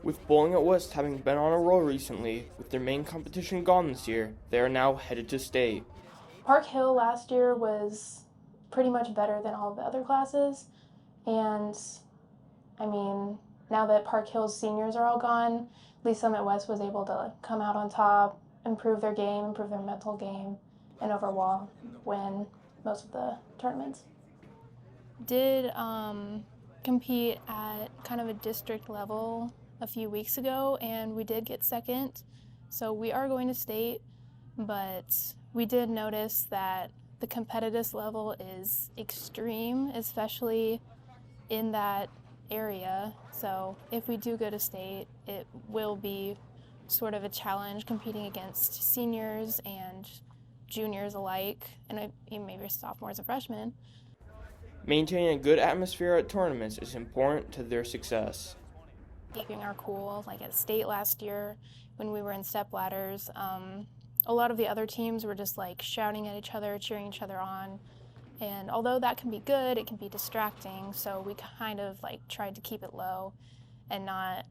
With bowling at West having been on a roll recently, with their main competition gone this year, they are now headed to state. Park Hill last year was pretty much better than all of the other classes, and I mean, now that Park Hill's seniors are all gone, Lee Summit West was able to come out on top, improve their game, improve their mental game, and overall win most of the tournaments. Did compete at kind of a district level a few weeks ago, and we did get second. So we are going to state, but we did notice that the competitive level is extreme, especially in that area. So if we do go to state, it will be sort of a challenge competing against seniors and juniors alike, and maybe sophomores and freshmen. Maintaining a good atmosphere at tournaments is important to their success. Keeping our cool, like at state last year when we were in step ladders, a lot of the other teams were just like shouting at each other, cheering each other on. And although that can be good, it can be distracting. So we kind of like tried to keep it low and not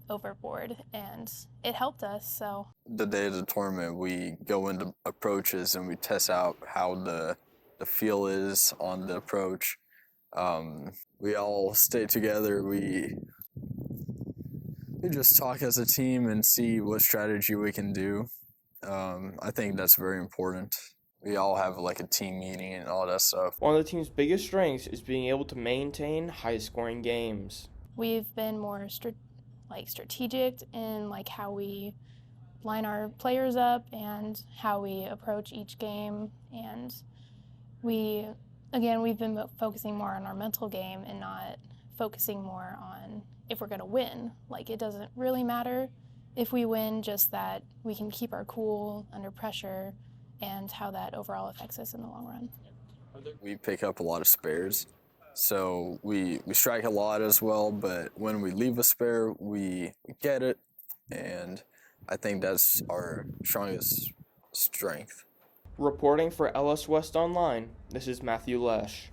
overboard, and it helped us. So the day of the tournament, we go into approaches and we test out how the feel is on the approach. We all stay together. We just talk as a team and see what strategy we can do. I think that's very important. We all have like a team meeting and all that stuff. One of the team's biggest strengths is being able to maintain high-scoring games. We've been more strategic in like how we line our players up and how we approach each game, and we've been focusing more on our mental game and not focusing more on if we're going to win. Like, it doesn't really matter if we win, just that we can keep our cool under pressure and how that overall affects us in the long run. We pick up a lot of spares, so we strike a lot as well, but when we leave a spare, we get it, and I think that's our strongest strength. Reporting for LSWHS Online, this is Matthew Lesh.